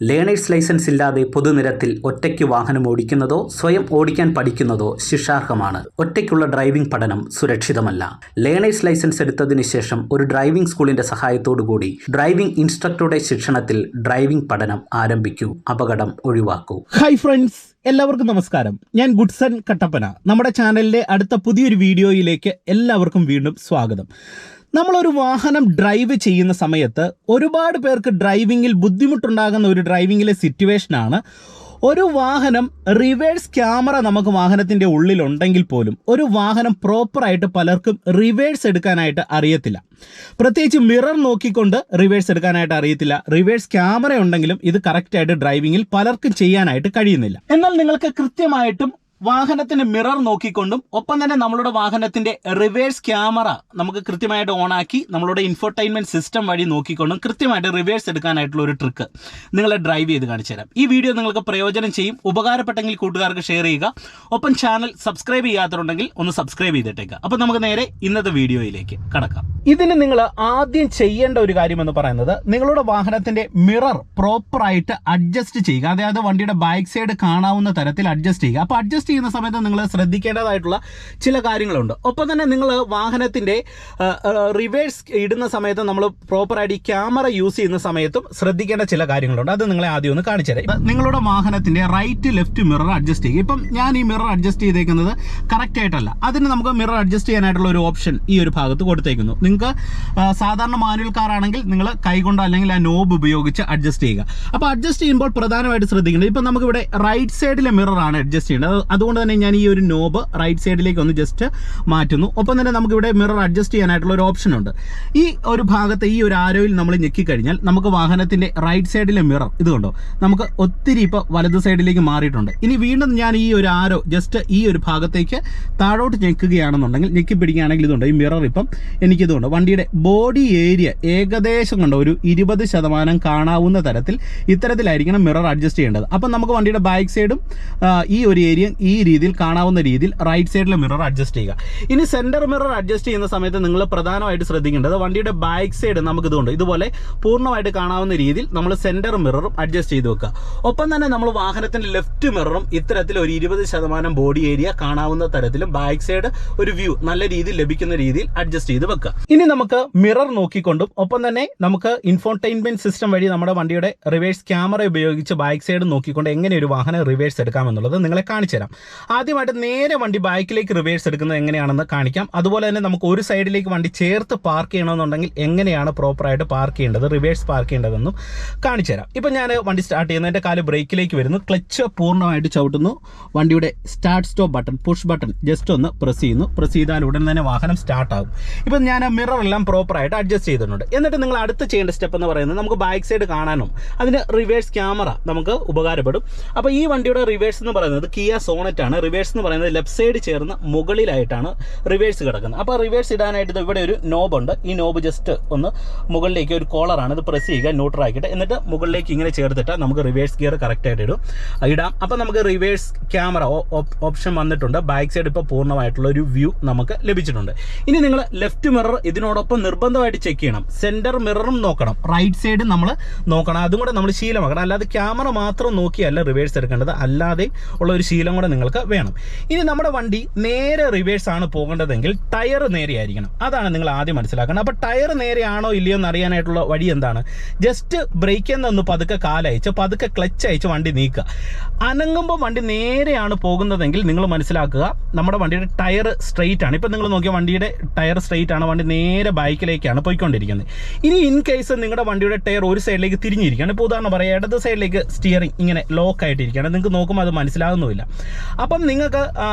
Learners licence ഇല്ലാതെ പൊതുനിരത്തിൽ ഒറ്റയ്ക്ക് വാഹനം ഓടിക്കുന്നതോ സ്വയം ഓടിക്കാൻ പഠിക്കുന്നതോ ശിക്ഷാർഹമാണ്. ഒറ്റയ്ക്കുള്ള ഡ്രൈവിംഗ് പഠനം സുരക്ഷിതമല്ല. ലേണേഴ്സ് ലൈസൻസ് എടുത്തതിന് ശേഷം ഒരു ഡ്രൈവിംഗ് സ്കൂളിന്റെ സഹായത്തോടുകൂടി ഡ്രൈവിംഗ് ഇൻസ്ട്രക്ടറുടെ ശിക്ഷണത്തിൽ ഡ്രൈവിംഗ് പഠനം ആരംഭിക്കൂ. അപകടം ഒഴിവാക്കൂ. ഹായ് ഫ്രണ്ട്സ്, എല്ലാവർക്കും നമസ്കാരം. ഞാൻ ഗുഡ്സൺ കട്ടപ്പന. നമ്മുടെ ചാനലിലെ അടുത്ത പുതിയൊരു വീഡിയോയിലേക്ക് എല്ലാവർക്കും വീണ്ടും സ്വാഗതം. നമ്മളൊരു വാഹനം ഡ്രൈവ് ചെയ്യുന്ന സമയത്ത് ഒരുപാട് പേർക്ക് ഡ്രൈവിങ്ങിൽ ബുദ്ധിമുട്ടുണ്ടാകുന്ന ഒരു ഡ്രൈവിങ്ങിലെ സിറ്റുവേഷനാണ് ഒരു വാഹനം റിവേഴ്സ് ക്യാമറ നമുക്ക് വാഹനത്തിൻ്റെ ഉള്ളിലുണ്ടെങ്കിൽ പോലും ഒരു വാഹനം പ്രോപ്പറായിട്ട് പലർക്കും റിവേഴ്സ് എടുക്കാനായിട്ട് അറിയത്തില്ല. പ്രത്യേകിച്ച് മിറർ നോക്കിക്കൊണ്ട് റിവേഴ്സ് എടുക്കാനായിട്ട് അറിയത്തില്ല. റിവേഴ്സ് ക്യാമറ ഉണ്ടെങ്കിലും ഇത് കറക്റ്റായിട്ട് ഡ്രൈവിങ്ങിൽ പലർക്കും ചെയ്യാനായിട്ട് കഴിയുന്നില്ല. എന്നാൽ നിങ്ങൾക്ക് കൃത്യമായിട്ടും വാഹനത്തിന്റെ മിറർ നോക്കിക്കൊണ്ടും ഒപ്പം തന്നെ നമ്മളുടെ വാഹനത്തിന്റെ റിവേഴ്സ് ക്യാമറ നമുക്ക് കൃത്യമായിട്ട് ഓണാക്കി നമ്മളുടെ ഇൻഫോർടൈൻമെന്റ് സിസ്റ്റം വഴി നോക്കിക്കൊണ്ടും കൃത്യമായിട്ട് റിവേഴ്സ് എടുക്കാനായിട്ടുള്ള ഒരു ട്രിക്ക് നിങ്ങളെ ഡ്രൈവ് ചെയ്ത് കാണിച്ചു തരാം. ഈ വീഡിയോ നിങ്ങൾക്ക് പ്രയോജനം ചെയ്യും. ഉപകാരപ്പെട്ടെങ്കിൽ കൂട്ടുകാർക്ക് ഷെയർ ചെയ്യുക. ഒപ്പം ചാനൽ സബ്സ്ക്രൈബ് ചെയ്യാത്തതുണ്ടെങ്കിൽ ഒന്ന് സബ്സ്ക്രൈബ് ചെയ്തിട്ടേക്കുക. അപ്പോൾ നമുക്ക് നേരെ ഇന്നത്തെ വീഡിയോയിലേക്ക് കടക്കാം. ഇതിന് നിങ്ങൾ ആദ്യം ചെയ്യേണ്ട ഒരു കാര്യം എന്ന് പറയുന്നത് നിങ്ങളുടെ വാഹനത്തിന്റെ മിറർ പ്രോപ്പറായിട്ട് അഡ്ജസ്റ്റ് ചെയ്യുക. അതായത് വണ്ടിയുടെ ബാക്ക് സൈഡ് കാണാവുന്ന തരത്തിൽ അഡ്ജസ്റ്റ് ചെയ്യുക. അപ്പോൾ അഡ്ജസ്റ്റ് ചെയ്യുന്ന സമയത്ത് നിങ്ങൾ ശ്രദ്ധിക്കേണ്ടതായിട്ടുള്ള ചില കാര്യങ്ങളുണ്ട്. ഒപ്പം തന്നെ നിങ്ങൾ വാഹനത്തിന്റെ റിവേഴ്സ് ഇടുന്ന സമയത്ത് നമ്മൾ പ്രോപ്പറായിട്ട് ഈ ക്യാമറ യൂസ് ചെയ്യുന്ന സമയത്തും ശ്രദ്ധിക്കേണ്ട ചില കാര്യങ്ങളുണ്ട്. അത് നിങ്ങളെ ആദ്യം ഒന്ന് കാണിച്ചു തരാം. നിങ്ങളുടെ വാഹനത്തിന്റെ റൈറ്റ് ലെഫ്റ്റ് മിറർ അഡ്ജസ്റ്റ് ചെയ്യുക. ഇപ്പം ഞാൻ ഈ മിറർ അഡ്ജസ്റ്റ് ചെയ്തേക്കുന്നത് കറക്റ്റ് ആയിട്ടല്ല. അതിന് നമുക്ക് മിറർ അഡ്ജസ്റ്റ് ചെയ്യാനായിട്ടുള്ള ഒരു ഓപ്ഷൻ ഈ ഒരു ഭാഗത്ത് കൊടുത്തേക്കുന്നു. നിങ്ങൾക്ക് സാധാരണ മാനുവൽ കാർ ആണെങ്കിൽ നിങ്ങൾ കൈകൊണ്ടോ അല്ലെങ്കിൽ ആ നോബ് ഉപയോഗിച്ച് അഡ്ജസ്റ്റ് ചെയ്യുക. അപ്പോൾ അഡ്ജസ്റ്റ് ചെയ്യുമ്പോൾ പ്രധാനമായിട്ട് ശ്രദ്ധിക്കേണ്ടത് ഇപ്പം നമുക്കിവിടെ റൈറ്റ് സൈഡിലെ മിററാണ് അഡ്ജസ്റ്റ് ചെയ്യേണ്ടത്. അതുകൊണ്ട് തന്നെ ഞാൻ ഈ ഒരു നോബ് റൈറ്റ് സൈഡിലേക്ക് ഒന്ന് ജസ്റ്റ് മാറ്റുന്നു. ഒപ്പം തന്നെ നമുക്കിവിടെ മിറർ അഡ്ജസ്റ്റ് ചെയ്യാനായിട്ടുള്ള ഒരു ഓപ്ഷൻ ഉണ്ട്. ഈ ഒരു ഭാഗത്ത് ഈ ഒരു ആരോയിൽ നമ്മൾ ഞെക്കിക്കഴിഞ്ഞാൽ നമുക്ക് വാഹനത്തിന്റെ റൈറ്റ് സൈഡിലെ മിറർ ഇത് കണ്ടോ നമുക്ക് ഒത്തിരി ഇപ്പോൾ വലത് സൈഡിലേക്ക് മാറിയിട്ടുണ്ട്. ഇനി വീണ്ടും ഞാൻ ഈ ഒരു ആരോ ജസ്റ്റ് ഈ ഒരു ഭാഗത്തേക്ക് താഴോട്ട് ഞെക്കുകയാണെന്നുണ്ടെങ്കിൽ ഞെക്കി പിടിക്കുകയാണെങ്കിൽ ഇതുണ്ട് ഈ മിറർ ഇപ്പം എനിക്കിതുണ്ട് വണ്ടിയുടെ ബോഡി ഏരിയ ഏകദേശം കണ്ടോ ഒരു 20% കാണാവുന്ന തരത്തിൽ ഇത്തരത്തിലായിരിക്കണം മിറർ അഡ്ജസ്റ്റ് ചെയ്യേണ്ടത്. അപ്പം നമുക്ക് വണ്ടിയുടെ ബാക്ക് സൈഡും ഈ ഒരു ഏരിയ ഈ രീതിയിൽ കാണാവുന്ന രീതിയിൽ റൈറ്റ് സൈഡിലെ മിറർ അഡ്ജസ്റ്റ് ചെയ്യുക. ഇനി സെന്റർ മിറർ അഡ്ജസ്റ്റ് ചെയ്യുന്ന സമയത്ത് നിങ്ങൾ പ്രധാനമായിട്ട് ശ്രദ്ധിക്കേണ്ടത് വണ്ടിയുടെ ബാക്ക് സൈഡ് നമുക്ക് ഇതുകൊണ്ട് ഇതുപോലെ പൂർണ്ണമായിട്ട് കാണാവുന്ന രീതിയിൽ നമ്മൾ സെന്റർ മിററും അഡ്ജസ്റ്റ് ചെയ്ത് വെക്കുക. ഒപ്പം തന്നെ നമ്മൾ വാഹനത്തിന്റെ ലെഫ്റ്റ് മിററും ഇത്തരത്തിൽ ഒരു 20% ബോഡി ഏരിയ കാണാവുന്ന തരത്തിലും ബാക്ക് സൈഡ് ഒരു വ്യൂ നല്ല രീതിയിൽ ലഭിക്കുന്ന രീതിയിൽ അഡ്ജസ്റ്റ് ചെയ്ത് വെക്കുക. ഇനി നമുക്ക് മിറർ നോക്കിക്കൊണ്ടും ഒപ്പം തന്നെ നമുക്ക് ഇൻഫോർടൈൻമെന്റ് സിസ്റ്റം വഴി നമ്മുടെ വണ്ടിയുടെ റിവേഴ്സ് ക്യാമറ ഉപയോഗിച്ച് ബാക്ക് സൈഡ് നോക്കിക്കൊണ്ട് എങ്ങനെ ഒരു വാഹനം റിവേഴ്സ് എടുക്കാമെന്നുള്ളത് നിങ്ങളെ കാണിച്ചു തരാം. ആദ്യമായിട്ട് നേരെ വണ്ടി ബാക്കിലേക്ക് റിവേഴ്സ് എടുക്കുന്നത് എങ്ങനെയാണെന്ന് കാണിക്കാം. അതുപോലെ തന്നെ നമുക്ക് ഒരു സൈഡിലേക്ക് വണ്ടി ചേർത്ത് പാർക്ക് ചെയ്യണമെന്നുണ്ടെങ്കിൽ എങ്ങനെയാണ് പ്രോപ്പറായിട്ട് പാർക്ക് ചെയ്യേണ്ടത് റിവേഴ്സ് പാർക്ക് ചെയ്യേണ്ടതെന്നും കാണിച്ചു തരാം. ഇപ്പം ഞാൻ വണ്ടി സ്റ്റാർട്ട് ചെയ്യുന്നു. എൻ്റെ കാല് ബ്രേക്കിലേക്ക് വരുന്നു. ക്ലച്ച് പൂർണ്ണമായിട്ട് ചവിട്ടുന്നു. വണ്ടിയുടെ start stop button push button just ഒന്ന് പ്രസ് ചെയ്യുന്നു. പ്രസ് ചെയ്താൽ ഉടൻ തന്നെ വാഹനം സ്റ്റാർട്ടാകും. ഇപ്പം ഞാൻ മിറർ എല്ലാം പ്രോപ്പറായിട്ട് അഡ്ജസ്റ്റ് ചെയ്തിട്ടുണ്ട്. എന്നിട്ട് നിങ്ങൾ അടുത്ത് ചെയ്യേണ്ട സ്റ്റെപ്പ് എന്ന് പറയുന്നത് നമുക്ക് ബാക്ക് സൈഡ് കാണാനും അതിന് റിവേഴ്സ് ക്യാമറ നമുക്ക് ഉപകാരപ്പെടും. അപ്പോൾ ഈ വണ്ടിയുടെ റിവേഴ്സ് എന്ന് പറയുന്നത് കിയ സോണറ്റ് ആണ്. റിവേഴ്സ് എന്ന് പറയുന്നത് ലെഫ്റ്റ് സൈഡ് ചേർന്ന് മുകളിലായിട്ടാണ് റിവേഴ്സ് കിടക്കുന്നത്. അപ്പോൾ റിവേഴ്സ് ഇടാനായിട്ട് ഇവിടെ ഒരു നോബ് ഉണ്ട്. ഈ നോബ് ജസ്റ്റ് ഒന്ന് മുകളിലേക്ക് ഒരു കോളറാണ് ഇത് പ്രസ് ചെയ്യുക ന്യൂട്രൽ ആക്കിയിട്ട് എന്നിട്ട് മുകളിലേക്ക് ഇങ്ങനെ ചേർത്തിട്ട് നമുക്ക് റിവേഴ്സ് ഗിയർ കറക്റ്റായിട്ട് ഇടാം. അപ്പോൾ നമുക്ക് റിവേഴ്സ് ക്യാമറ ഓപ്ഷൻ വന്നിട്ടുണ്ട്. ബാക്ക് സൈഡ് ഇപ്പോൾ പൂർണ്ണമായിട്ടുള്ള ഒരു വ്യൂ നമുക്ക് ലഭിച്ചിട്ടുണ്ട്. ഇനി നിങ്ങൾ ലെഫ്റ്റ് മിറർ ഇതിനോടൊപ്പം നിർബന്ധമായിട്ട് ചെക്ക് ചെയ്യണം. സെന്റർ മിററും നോക്കണം, റൈറ്റ് സൈഡ് നമ്മൾ നോക്കണം. അതും കൂടെ നമ്മൾ ശീലമാക്കണം. അല്ലാതെ ക്യാമറ മാത്രം നോക്കിയല്ല റിവേഴ്സ് എടുക്കേണ്ടത്, അല്ലാതെ ഉള്ള ഒരു ശീലം കൂടെ നിങ്ങൾക്ക് വേണം. ഇനി നമ്മുടെ വണ്ടി നേരെ റിവേഴ്സ് ആണ് പോകേണ്ടതെങ്കിൽ ടയർ നേരെയായിരിക്കണം. അതാണ് നിങ്ങൾ ആദ്യം മനസ്സിലാക്കണം. അപ്പോൾ ടയർ നേരെയാണോ ഇല്ലയോ എന്ന് അറിയാനായിട്ടുള്ള വഴി എന്താണ്? ജസ്റ്റ് ബ്രേക്കിൽ നിന്ന് പതുക്കെ കാലയച്ച് പതുക്കെ ക്ലച്ച് അയച്ച് വണ്ടി നീക്കുക. അനങ്ങുമ്പോൾ വണ്ടി നേരെയാണ് പോകുന്നതെങ്കിൽ നിങ്ങൾ മനസ്സിലാക്കുക നമ്മുടെ വണ്ടിയുടെ ടയർ സ്ട്രെയിറ്റ് ആണ്. ഇപ്പം നിങ്ങൾ നോക്കിയാൽ വണ്ടിയുടെ ടയർ സ്ട്രെയിറ്റ് ആണ്. വണ്ടി നേരെ ബാക്കിലേക്കാണ് പോയിക്കൊണ്ടിരിക്കുന്നത്. ഇനി ഇൻ കേസ് നിങ്ങളുടെ വണ്ടിയുടെ ടയർ ഒരു സൈഡിലേക്ക് തിരിഞ്ഞിരിക്കുകയാണ്. ഇപ്പോൾ ഉദാഹരണം പറയാം, ഇടത് സൈഡിലേക്ക് സ്റ്റിയറിംഗ് ഇങ്ങനെ ലോക്ക് ആയിട്ടിരിക്കുകയാണ്. നിങ്ങൾക്ക് നോക്കുമ്പോൾ അത് മനസ്സിലാകുന്നുമില്ല. അപ്പം നിങ്ങൾക്ക്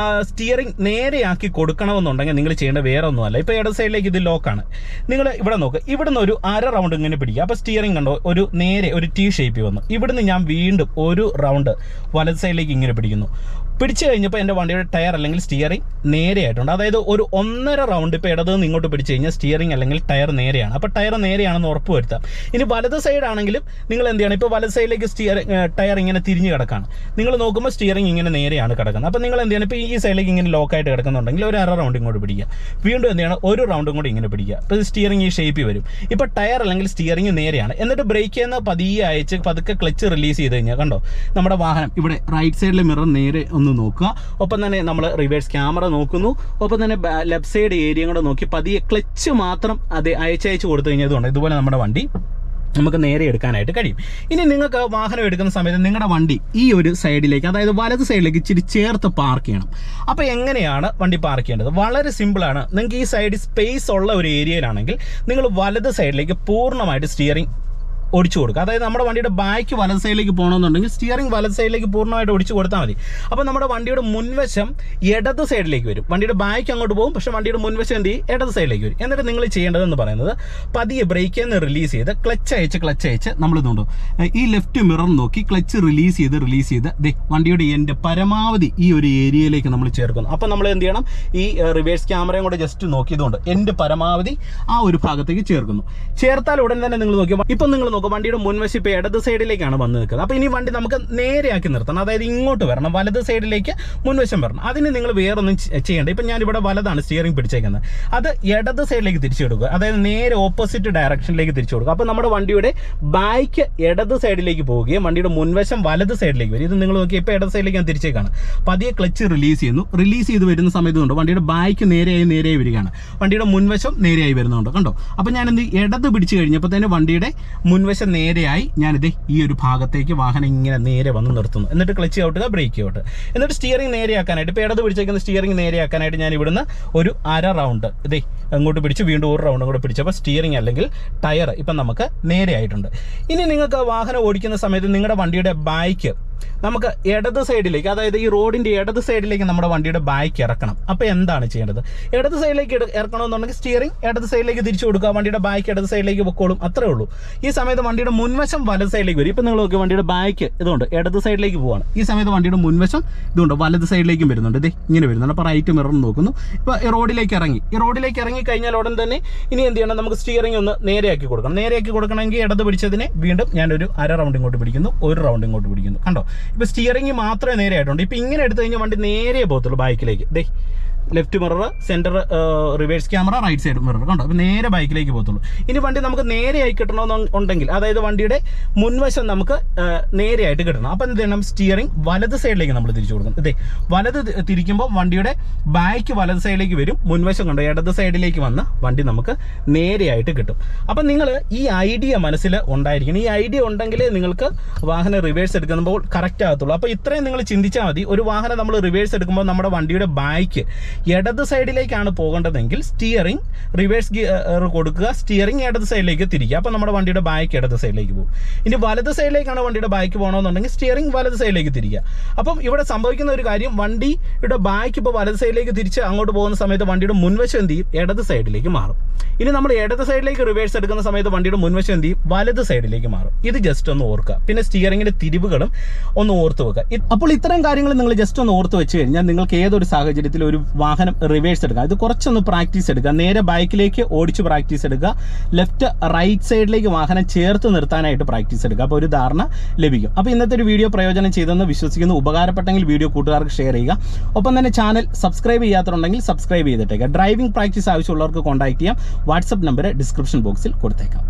സ്റ്റിയറിംഗ് നേരെയാക്കി കൊടുക്കണമെന്നുണ്ടെങ്കിൽ നിങ്ങൾ ചെയ്യേണ്ട വേറെ ഒന്നുമല്ല. ഇപ്പോൾ ഇടത് സൈഡിലേക്ക് ഇത് ലോക്കാണ്. നിങ്ങൾ ഇവിടെ നോക്കുക, ഇവിടുന്ന് ഒരു അര റൗണ്ട് ഇങ്ങനെ പിടിക്കുക. അപ്പോൾ സ്റ്റിയറിംഗ് കണ്ടോ ഒരു നേരെ ഒരു ടി ഷേപ്പിൽ വന്നു. ഇവിടുന്ന് ഞാൻ വീണ്ടും ഒരു റൗണ്ട് വലത് സൈഡിലേക്ക് ഇങ്ങനെ പിടിക്കുന്നു. പിടിച്ചു കഴിഞ്ഞപ്പോൾ എൻ്റെ വണ്ടിയുടെ ടയർ അല്ലെങ്കിൽ സ്റ്റിയറിംഗ് നേരെയായിട്ടുണ്ട്. അതായത് ഒരു 1.5 റൗണ്ട് ഇപ്പോൾ ഇടത് നിന്ന് ഇങ്ങോട്ട് പിടിച്ചു കഴിഞ്ഞാൽ സ്റ്റിയറിംഗ് അല്ലെങ്കിൽ ടയർ നേരെയാണ്. അപ്പോൾ ടയർ നേരെയാണെന്ന് ഉറപ്പ് വരുത്താം. ഇനി വലത് സൈഡാണെങ്കിലും നിങ്ങൾ എന്ത് ചെയ്യണം, ഇപ്പോൾ വലത് സൈഡിലേക്ക് ടയർ ഇങ്ങനെ തിരിഞ്ഞ് കിടക്കാണ്. നിങ്ങൾ നോക്കുമ്പോൾ സ്റ്റിയറിംഗ് ഇങ്ങനെ നേരെയാണ് കിടക്കുന്നത്. അപ്പോൾ നിങ്ങൾ എന്ത് ചെയ്യണം, ഇപ്പോൾ ഈ സൈഡിലേക്ക് ഇങ്ങനെ ലോക്കായിട്ട് കിടക്കുന്നുണ്ടെങ്കിൽ ഒരു അര റൗണ്ട് ഇങ്ങോട്ട് പിടിക്കുക, വീണ്ടും എന്ത് ചെയ്യണം ഒരു റൗണ്ടും കൂടി ഇങ്ങനെ പിടിക്കുക. അപ്പോൾ സ്റ്റിയറിംഗ് ഈ ഷേപ്പിൽ വരും. ഇപ്പോൾ ടയർ അല്ലെങ്കിൽ സ്റ്റിയറിംഗ് നേരെയാണ്. എന്നിട്ട് ബ്രേക്ക് ചെയ്യുന്ന പതിയെ അയച്ച് പതുക്കെ ക്ലച്ച് റിലീസ് ചെയ്ത് കഴിഞ്ഞാൽ കണ്ടോ നമ്മുടെ വാഹനം ഇവിടെ റൈറ്റ് സൈഡിലെ മിറർ നേരെ ഒന്ന് നോക്കുക. ഒപ്പം തന്നെ നമ്മൾ റിവേഴ്സ് ക്യാമറ നോക്കുന്നു. ഒപ്പം തന്നെ ലെഫ്റ്റ് സൈഡ് ഏരിയ കൂടെ നോക്കി പതിയെ ക്ലച്ച് മാത്രം അത് അയച്ചയച്ച് കൊടുത്തു കഴിഞ്ഞാൽ ഇതുപോലെ നമ്മുടെ വണ്ടി നമുക്ക് നേരെ എടുക്കാനായിട്ട് കഴിയും. ഇനി നിങ്ങൾക്ക് വാഹനം എടുക്കുന്ന സമയത്ത് നിങ്ങളുടെ വണ്ടി ഈ ഒരു സൈഡിലേക്ക്, അതായത് വലത് സൈഡിലേക്ക് ഇച്ചിരി ചേർത്ത് പാർക്ക് ചെയ്യണം. അപ്പോൾ എങ്ങനെയാണ് വണ്ടി പാർക്ക് ചെയ്യേണ്ടത്? വളരെ സിമ്പിളാണ്. നിങ്ങൾക്ക് ഈ സൈഡിൽ സ്പേസ് ഉള്ള ഒരു ഏരിയയിലാണെങ്കിൽ നിങ്ങൾ വലത് സൈഡിലേക്ക് പൂർണ്ണമായിട്ട് സ്റ്റിയറിംഗ് ഒടിച്ചു കൊടുക്കുക. അതായത് നമ്മുടെ വണ്ടിയുടെ ബാക്ക് വലത് സൈഡിലേക്ക് പോകണമെന്നുണ്ടെങ്കിൽ സ്റ്റിയറിംഗ് വലത് സൈഡിലേക്ക് പൂർണ്ണമായിട്ട് ഒടിച്ചു കൊടുത്താൽ മതി. അപ്പോൾ നമ്മുടെ വണ്ടിയുടെ മുൻവശം ഇടത് സൈഡിലേക്ക് വരും. വണ്ടിയുടെ ബാക്ക് അങ്ങോട്ട് പോകും, പക്ഷേ വണ്ടിയുടെ മുൻവശം എന്ത് ചെയ്യും, ഇടത് സൈഡിലേക്ക് വരും. എന്നിട്ട് നിങ്ങൾ ചെയ്യേണ്ടതെന്ന് പറയുന്നത് പതിയെ ബ്രേക്കിൽ നിന്ന് റിലീസ് ചെയ്ത് ക്ലച്ച് അയച്ച് നമ്മൾ ഇതുണ്ടോ ഈ ലെഫ്റ്റ് മിറർ നോക്കി ക്ലച്ച് റിലീസ് ചെയ്ത് വണ്ടിയുടെ എൻ്റെ പരമാവധി ഈ ഒരു ഏരിയയിലേക്ക് നമ്മൾ ചേർക്കുന്നു. അപ്പോൾ നമ്മൾ എന്ത് ചെയ്യണം, ഈ റിവേഴ്സ് ക്യാമറയും കൂടെ ജസ്റ്റ് നോക്കിയതുകൊണ്ട് എൻ്റെ പരമാവധി ആ ഒരു ഭാഗത്തേക്ക് ചേർക്കുന്നു. ചേർത്താൽ ഉടൻ തന്നെ നിങ്ങൾ നോക്കിയാൽ ഇപ്പം നിങ്ങൾ വണ്ടിയുടെ മുൻവശം ഇപ്പോൾ ഇടത് സൈഡിലേക്കാണ് വന്ന് നിൽക്കുന്നത്. അപ്പോൾ ഇനി വണ്ടി നമുക്ക് നേരെയാക്കി നിർത്തണം. അതായത് ഇങ്ങോട്ട് വരണം, വലത് സൈഡിലേക്ക് മുൻവശം വരണം. അതിന് നിങ്ങൾ വേറൊന്നും ചെയ്യേണ്ട. ഇപ്പം ഞാനിവിടെ വലതാണ് സ്റ്റിയറിംഗ് പിടിച്ചേക്കുന്നത്, അത് ഇടത് സൈഡിലേക്ക് തിരിച്ചു കൊടുക്കുക. അതായത് നേരെ ഓപ്പോസിറ്റ് ഡയറക്ഷനിലേക്ക് തിരിച്ചു കൊടുക്കുക. അപ്പോൾ നമ്മുടെ വണ്ടിയുടെ ബാക്ക് ഇടത് സൈഡിലേക്ക് പോവുകയും വണ്ടിയുടെ മുൻവശം വലത് സൈഡിലേക്ക് വരും. ഇത് നിങ്ങൾ നോക്കി ഇപ്പോൾ ഇടത് സൈഡിലേക്ക് ഞാൻ തിരിച്ചേക്കാണ്. പതിയെ ക്ലച്ച് റിലീസ് ചെയ്യുന്നു. റിലീസ് ചെയ്ത് വരുന്ന സമയത്ത് കൊണ്ട് വണ്ടിയുടെ ബാക്ക് നേരെയായി വരികയാണ്, വണ്ടിയുടെ മുൻവശം നേരെയായി വരുന്നുണ്ട് കണ്ടോ. അപ്പോൾ ഞാനെന്ത് ഇടത് പിടിച്ച് കഴിഞ്ഞപ്പോൾ തന്നെ വണ്ടിയുടെ മുൻവശം നേരെയായി ഞാനിത് ഈ ഒരു ഭാഗത്തേക്ക് വാഹനം ഇങ്ങനെ നേരെ വന്ന് നിർത്തുന്നു. എന്നിട്ട് ക്ലച്ച് ഔട്ടുക, ബ്രേക്ക് ഔട്ട്. എന്നിട്ട് സ്റ്റിയറിംഗ് നേരെയാക്കാനായിട്ട് ഇപ്പോൾ ഇടത് പിടിച്ചേക്കുന്ന സ്റ്റിയറിംഗ് നേരെയാക്കാനായിട്ട് ഞാൻ ഇവിടുന്ന് ഒരു അര റൗണ്ട് അങ്ങോട്ട് പിടിച്ച് വീണ്ടും ഒരു റൗണ്ടും കൂടെ പിടിച്ചപ്പോൾ സ്റ്റിയറിംഗ് അല്ലെങ്കിൽ ടയർ ഇപ്പം നമുക്ക് നേരെയായിട്ടുണ്ട്. ഇനി നിങ്ങൾക്ക് വാഹനം ഓടിക്കുന്ന സമയത്ത് നിങ്ങളുടെ വണ്ടിയുടെ ബാക്ക് നമുക്ക് ഇടത് സൈഡിലേക്ക്, അതായത് ഈ റോഡിൻ്റെ ഇടത് സൈഡിലേക്ക് നമ്മുടെ വണ്ടിയുടെ ബാക്ക് ഇറക്കണം. അപ്പോൾ എന്താണ് ചെയ്യേണ്ടത്? ഇടത് സൈഡിലേക്ക് ഇറക്കണമെന്നുണ്ടെങ്കിൽ സ്റ്റിയറിംഗ് ഇടത് സൈഡിലേക്ക് തിരിച്ചു കൊടുക്കുക, വണ്ടിയുടെ ബാക്ക് ഇടത് സൈഡിലേക്ക് പൊക്കോളും, അത്രേ ഉള്ളൂ. ഈ സമയത്ത് വണ്ടിയുടെ മുൻവശം വലത് സൈഡിലേക്ക് വരും. ഇപ്പം നിങ്ങൾ നോക്കി വണ്ടിയുടെ ബാക്ക് ഇതുകൊണ്ട് ഇടത് സൈഡിലേക്ക് പോവാണ്. ഈ സമയത്ത് വണ്ടിയുടെ മുൻവശം ഇതുകൊണ്ട് വലത് സൈഡിലേക്കും വരുന്നുണ്ട്, ഇങ്ങനെ വരുന്നുണ്ട്. അപ്പോൾ റൈറ്റ് മിറർ നോക്കുന്നു. ഇപ്പോൾ റോഡിലേക്ക് ഇറങ്ങി കഴിഞ്ഞാൽ ഉടൻ തന്നെ ഇനി എന്ത് ചെയ്യണം, നമുക്ക് സ്റ്റിയറിംഗ് ഒന്ന് നേരെയാക്കി കൊടുക്കണം. നേരെയാക്കി കൊടുക്കണമെങ്കിൽ ഇടത് പിടിച്ചതിനെ വീണ്ടും ഞാനൊരു അര റൗണ്ട് ഇങ്ങോട്ട് പിടിക്കുന്നു, ഒരു റൗണ്ട് ഇങ്ങോട്ട് പിടിക്കുന്നു. കണ്ടോ, ഇപ്പോൾ സ്റ്റിയറിംഗ് മാത്രമേ നേരെ ആയിട്ടുണ്ട്. ഇപ്പോൾ ഇങ്ങനെ എടുത്തു കഴിഞ്ഞാൽ വണ്ടി നേരെ പോകത്തുള്ളൂ ബാക്കിലേക്ക്. Left mirror, centre reverse camera, right side mirror കണ്ടോ. അപ്പോൾ നേരെ ബൈക്കിലേക്ക് പോകത്തുള്ളൂ. ഇനി വണ്ടി നമുക്ക് നേരെയായി കിട്ടണമെന്നുണ്ടെങ്കിൽ, അതായത് വണ്ടിയുടെ മുൻവശം നമുക്ക് നേരെയായിട്ട് കിട്ടണം. അപ്പോൾ എന്ത് ചെയ്യണം, സ്റ്റിയറിംഗ് വലത് സൈഡിലേക്ക് നമ്മൾ തിരിച്ചു കൊടുക്കണം. വലത് തിരിക്കുമ്പോൾ വണ്ടിയുടെ ബാക്ക് വലത് സൈഡിലേക്ക് വരും, മുൻവശം കണ്ടോ ഇടത് സൈഡിലേക്ക് വന്ന് വണ്ടി നമുക്ക് നേരെയായിട്ട് കിട്ടും. അപ്പം നിങ്ങൾ ഈ ഐഡിയ മനസ്സിൽ ഉണ്ടായിരിക്കണം. ഈ ഐഡിയ ഉണ്ടെങ്കിലേ നിങ്ങൾക്ക് വാഹനം റിവേഴ്സ് എടുക്കുമ്പോൾ കറക്റ്റ് ആകത്തുള്ളൂ. അപ്പോൾ ഇത്രയും നിങ്ങൾ ചിന്തിച്ചാൽ മതി. ഒരു വാഹനം നമ്മൾ റിവേഴ്സ് എടുക്കുമ്പോൾ നമ്മുടെ വണ്ടിയുടെ ബാക്ക് ഇടത് സൈഡിലേക്കാണ് പോകേണ്ടതെങ്കിൽ സ്റ്റിയറിംഗ് റിവേഴ്സ് ഗിയർ കൊടുക്കുക, സ്റ്റിയറിംഗ് ഇടത് സൈഡിലേക്ക് തിരിക്കുക. അപ്പോൾ നമ്മുടെ വണ്ടിയുടെ ബാക്ക് ഇടത് സൈഡിലേക്ക് പോകും. ഇനി വലത് സൈഡിലേക്കാണ് വണ്ടിയുടെ ബാക്ക് പോകണമെന്നുണ്ടെങ്കിൽ സ്റ്റിയറിംഗ് വലത് സൈഡിലേക്ക് തിരിക്കുക. അപ്പം ഇവിടെ സംഭവിക്കുന്ന ഒരു കാര്യം, വണ്ടിയുടെ ബാക്ക് ഇപ്പോൾ വലത് സൈഡിലേക്ക് തിരിച്ച് അങ്ങോട്ട് പോകുന്ന സമയത്ത് വണ്ടിയുടെ മുൻവശം എന്ത് ചെയ്യും, ഇടത് സൈഡിലേക്ക് മാറും. ഇനി നമ്മൾ ഇടത് സൈഡിലേക്ക് റിവേഴ്സ് എടുക്കുന്ന സമയത്ത് വണ്ടിയുടെ മുൻവശം എന്ത് ചെയ്യും, വലത് സൈഡിലേക്ക് മാറും. ഇത് ജസ്റ്റ് ഒന്ന് ഓർക്കുക. പിന്നെ സ്റ്റിയറിംഗിന്റെ തിരിവുകളും ഒന്ന് ഓർത്ത് വെക്കുക. അപ്പോൾ ഇത്തരം കാര്യങ്ങൾ നിങ്ങൾ ജസ്റ്റ് ഒന്ന് ഓർത്ത് വെച്ച് കഴിഞ്ഞാൽ നിങ്ങൾക്ക് ഏതൊരു സാഹചര്യത്തിൽ ഒരു വാഹനം റിവേഴ്സ് എടുക്കുക. ഇത് കുറച്ചൊന്ന് പ്രാക്ടീസ് എടുക്കുക. നേരെ ബൈക്കിലേക്ക് ഓടിച്ച് പ്രാക്ടീസ് എടുക്കുക. ലെഫ്റ്റ് റൈറ്റ് സൈഡിലേക്ക് വാഹനം ചേർത്ത് നിർത്താനായിട്ട് പ്രാക്ടീസ് എടുക്കുക. അപ്പോൾ ഒരു ധാരണ ലഭിക്കും. അപ്പോൾ ഇന്നത്തെ ഒരു വീഡിയോ പ്രയോജനം ചെയ്തെന്ന് വിശ്വസിക്കുന്നു. ഉപകാരപ്പെട്ടെങ്കിൽ വീഡിയോ കൂട്ടുകാർക്ക് ഷെയർ ചെയ്യുക. ഒപ്പം തന്നെ ചാനൽ സബ്സ്ക്രൈബ് ചെയ്യാത്തതുണ്ടെങ്കിൽ സബ്സ്ക്രൈബ് ചെയ്തിട്ടേക്കുക. ഡ്രൈവിംഗ് പ്രാക്ടീസ് ആവശ്യമുള്ളവർക്ക് കോൺടാക്ട് ചെയ്യാം. വാട്സപ്പ് നമ്പർ ഡിസ്ക്രിപ്ഷൻ ബോക്സിൽ കൊടുത്തേക്കാം.